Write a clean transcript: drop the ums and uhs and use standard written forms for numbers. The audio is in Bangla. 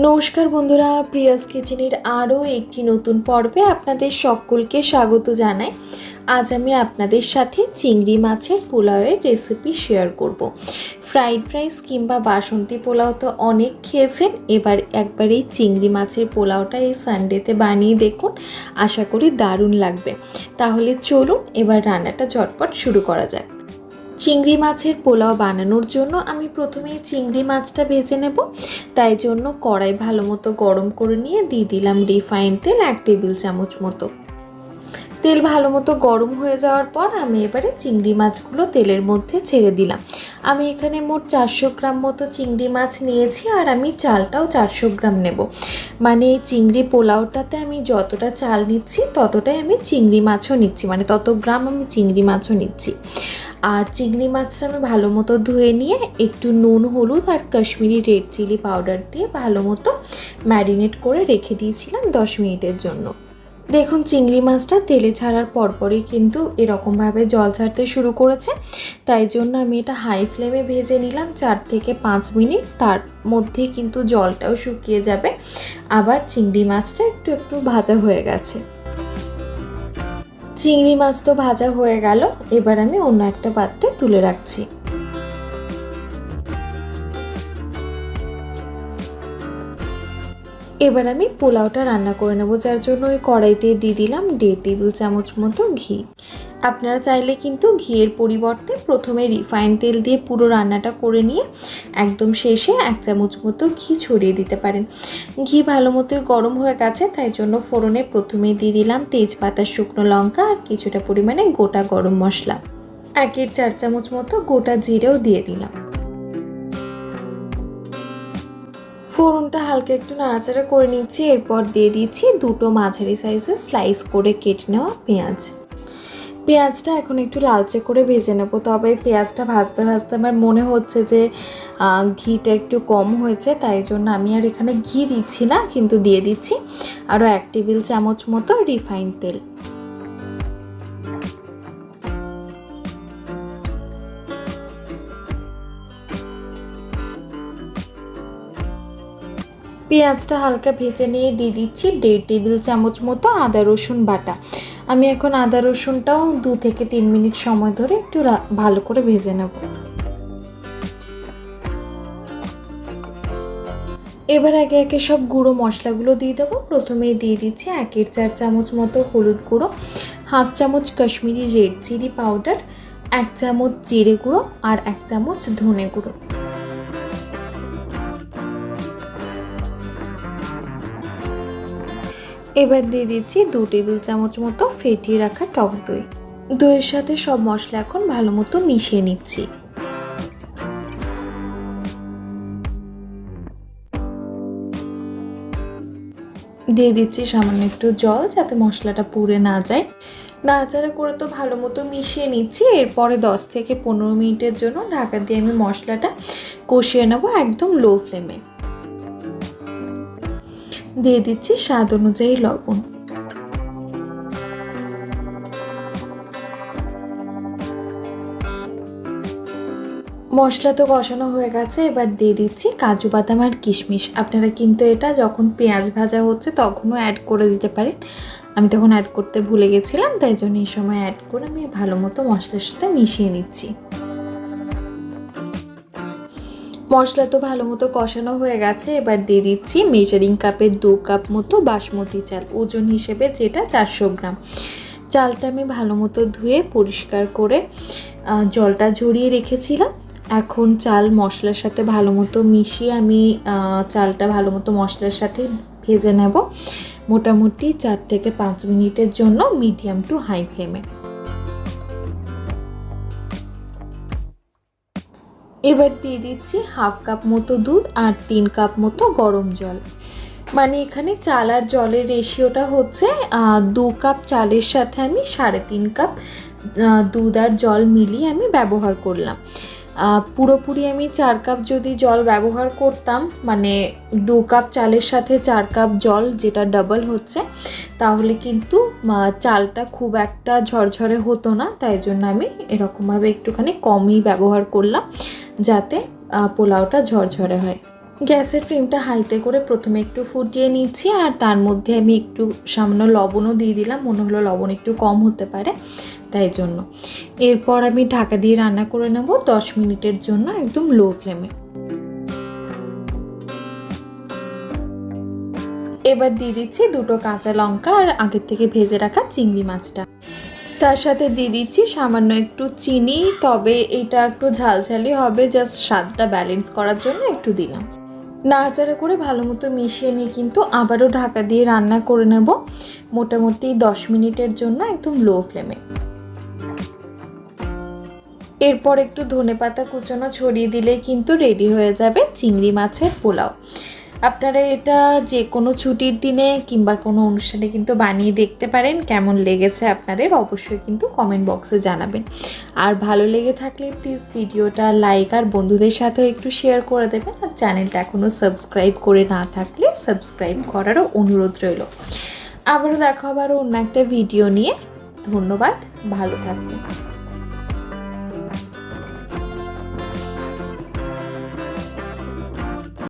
নমস্কার বন্ধুরা, প্রিয়াস কিচেনের আরও একটি নতুন পর্বে আপনাদের সকলকে স্বাগত জানাই। আজ আমি আপনাদের সাথে চিংড়ি মাছের পোলাওয়ের রেসিপি শেয়ার করব। ফ্রাইড রাইস কিংবা বাসন্তী পোলাও তো অনেক খেয়েছেন, এবার একবার এই চিংড়ি মাছের পোলাওটা এই সানডেতে বানিয়ে দেখুন, আশা করি দারুণ লাগবে। তাহলে চলুন এবার রান্নাটা ঝটপট শুরু করা যাক। চিংড়ি মাছের পোলাও বানানোর জন্য আমি প্রথমেই চিংড়ি মাছটা ভেজে নেব। তাই জন্য কড়াই ভালো মতো গরম করে নিয়ে দিয়ে দিলাম রিফাইন্ড তেল 1 টেবিল চামচ মতো। তেল ভালো মতো গরম হয়ে যাওয়ার পর আমি এবারে চিংড়ি মাছগুলো তেলের মধ্যে ছেড়ে দিলাম। আমি এখানে মোট 400 গ্রাম মতো চিংড়ি মাছ নিয়েছি, আর আমি চালটাও 400 গ্রাম নেব। মানে এই চিংড়ি পোলাওটাতে আমি যতটা চাল নিচ্ছি ততটাই আমি চিংড়ি মাছও নিচ্ছি, মানে তত গ্রাম আমি চিংড়ি মাছও নিচ্ছি। আর চিংড়ি মাছটা আমি ভালো মতো ধুয়ে নিয়ে একটু নুন, হলুদ আর কাশ্মীরি রেড চিলি পাউডার দিয়ে ভালো মতো ম্যারিনেট করে রেখে দিয়েছিলাম 10 মিনিটের জন্য। দেখুন চিংড়ি মাছটা তেলে ছাড়ার পরপরই কিন্তু এরকমভাবে জল ছাড়তে শুরু করেছে। তাই জন্য আমি এটা হাই ফ্লেমে ভেজে নিলাম 4 থেকে 5 মিনিট। তার মধ্যে কিন্তু জলটাও শুকিয়ে যাবে, আবার চিংড়ি মাছটা একটু একটু ভাজা হয়ে গেছে। চিংড়ি মাছ তো ভাজা হয়ে গেল, এবার আমি অন্য একটা পাত্রে তুলে রাখছি। এবার আমি পোলাওটা রান্না করে নেব, যার জন্য ওই কড়াইতে দিয়ে দিলাম 1.5 টেবিল চামচ মতো ঘি। আপনারা চাইলে কিন্তু ঘিয়ের পরিবর্তে প্রথমে রিফাইন্ড তেল দিয়ে পুরো রান্নাটা করে নিয়ে একদম শেষে 1 চামচ মতো ঘি ছড়িয়ে দিতে পারেন। ঘি ভালো মতোই গরম হয়ে গেছে, তাই জন্য ফোড়নে প্রথমে দিয়ে দিলাম তেজপাতা, শুকনো লঙ্কা আর কিছুটা পরিমাণে গোটা গরম মশলা। 1-4 চামচ মতো গোটা জিরেও দিয়ে দিলাম। ফোড়নটা হালকা একটু নাড়াচাড়া করে নিচ্ছি। এরপর দিয়ে দিচ্ছি 2টো মাঝারি সাইজের স্লাইস করে কেটে নেওয়া পেঁয়াজ। পেঁয়াজটা এখন একটু লালচে করে ভেজে নেব। তবে পেঁয়াজটা ভাজতে ভাজতে আমার মনে হচ্ছে যে ঘিটা একটু কম হয়েছে, তাই জন্য আমি আর এখানে ঘি দিচ্ছি না, কিন্তু দিয়ে দিচ্ছি আরও 1 টেবিল চামচ মতো রিফাইন্ড তেল। পেঁয়াজটা হালকা ভেজে নিয়ে দিয়ে দিচ্ছি 1.5 টেবিল চামচ মতো আদা রসুন বাটা। আমি এখন আদা রসুনটাও 2 থেকে 3 মিনিট সময় ধরে একটু ভালো করে ভেজে নেব। এবার একে একে সব গুঁড়ো মশলাগুলো দিয়ে দেবো। প্রথমেই দিয়ে দিচ্ছি 1-4 চামচ মতো হলুদ গুঁড়ো, 1/2 চামচ কাশ্মীরি রেড চিলি পাউডার, 1 চামচ জিরে গুঁড়ো আর 1 চামচ ধনে গুঁড়ো। এবার দিয়ে দিচ্ছি 2 টেবিল চামচ মতো ফেটিয়ে রাখা টক দই। দইয়ের সাথে সব মশলা এখন ভালো মতো মিশিয়ে নিচ্ছি। দিয়ে দিচ্ছি সামান্য একটু জল, যাতে মশলাটা পুড়ে না যায়। নাড়াচাড়া করে তো ভালো মতো মিশিয়ে নিচ্ছি। এরপরে 10 থেকে 15 মিনিটের জন্য ঢাকা দিয়ে আমি মশলাটা কষিয়ে নেব একদম লো ফ্লেমে। দিয়ে দিচ্ছি স্বাদ অনুযায়ী লবণ। মশলা তো কষানো হয়ে গেছে, এবার দিয়ে দিচ্ছি কাজু বাদাম আর কিশমিশ। আপনারা কিন্তু এটা যখন পেঁয়াজ ভাজা হচ্ছে তখনও অ্যাড করে দিতে পারেন। আমি তখন অ্যাড করতে ভুলে গেছিলাম, তাই জন্য এই সময় অ্যাড করে আমি ভালো মতো মশলার সাথে মিশিয়ে নিচ্ছি। মশলা তো ভালো মতো কষানো হয়ে গেছে, এবার দিয়ে দিচ্ছি মেজারিং কাপের 2 কাপ মতো বাসমতি চাল, ওজন হিসেবে যেটা 400 গ্রাম। চালটা আমি ভালো মতো ধুয়ে পরিষ্কার করে জলটা ঝরিয়ে রেখেছিলাম। এখন চাল মশলার সাথে ভালো মতো মিশিয়ে আমি চালটা ভালো মতো মশলার সাথে ভেজে নেব মোটামুটি 4 থেকে 5 মিনিটের জন্য মিডিয়াম টু হাই ফ্লেমে। এবার দিয়ে দিচ্ছি 1/2 কাপ মতো দুধ আর 3 কাপ মতো গরম জল। মানে এখানে চাল আর জলের রেশিওটা হচ্ছে 2 কাপ চালের সাথে আমি 3.5 কাপ দুধ আর জল মিলিয়ে আমি ব্যবহার করলাম। পুরোপুরি আমি 4 কাপ যদি জল ব্যবহার করতাম, মানে 2 কাপ চালের সাথে 4 কাপ জল, যেটা ডাবল হচ্ছে, তাহলে কিন্তু চালটা খুব একটা ঝরঝরে হতো না। তাই জন্য আমি এরকমভাবে একটুখানি কমই ব্যবহার করলাম, যাতে পোলাওটা ঝরঝরে হয়। গ্যাসের ফ্লেমটা হাইতে করে প্রথমে একটু ফুটিয়ে নিচ্ছি, আর তার মধ্যে আমি একটু সামান্য লবণও দিয়ে দিলাম, মনে হলো লবণ একটু কম হতে পারে তাই জন্য। এরপর আমি ঢাকা দিয়ে রান্না করে নেব 10 মিনিটের জন্য একদম লো ফ্লেমে। এবার দিয়ে দিচ্ছি 2টো কাঁচা লঙ্কা আর আগের থেকে ভেজে রাখা চিংড়ি মাছটা। তার সাথে দিয়ে দিচ্ছি সামান্য একটু চিনি, তবে এটা একটু ঝালঝালি হবে, জাস্ট স্বাদটা ব্যালেন্স করার জন্য একটু দিলাম। নাড়াচাড়া করে ভালো মতো মিশিয়ে নিয়ে কিন্তু আবারও ঢাকা দিয়ে রান্না করে নেব মোটামুটি 10 মিনিটের জন্য একদম লো ফ্লেমে। এরপর একটু ধনেপাতা কুচানো ছড়িয়ে দিলে কিন্তু রেডি হয়ে যাবে চিংড়ি মাছের পোলাও। আপনারা এটা যে কোনো ছুটির দিনে কিংবা কোনো অনুষ্ঠানে কিন্তু বানিয়ে দেখতে পারেন। কেমন লেগেছে আপনাদের অবশ্যই কিন্তু কমেন্ট বক্সে জানাবেন। আর ভালো লেগে থাকলে প্লিজ ভিডিওটা লাইক আর বন্ধুদের সাথেও একটু শেয়ার করে দেবেন। আর চ্যানেলটা এখনও সাবস্ক্রাইব করে না থাকলে সাবস্ক্রাইব করারও অনুরোধ রইল। আবারও দেখা হবে আরও অন্য একটা ভিডিও নিয়ে। ধন্যবাদ, ভালো থাকবেন।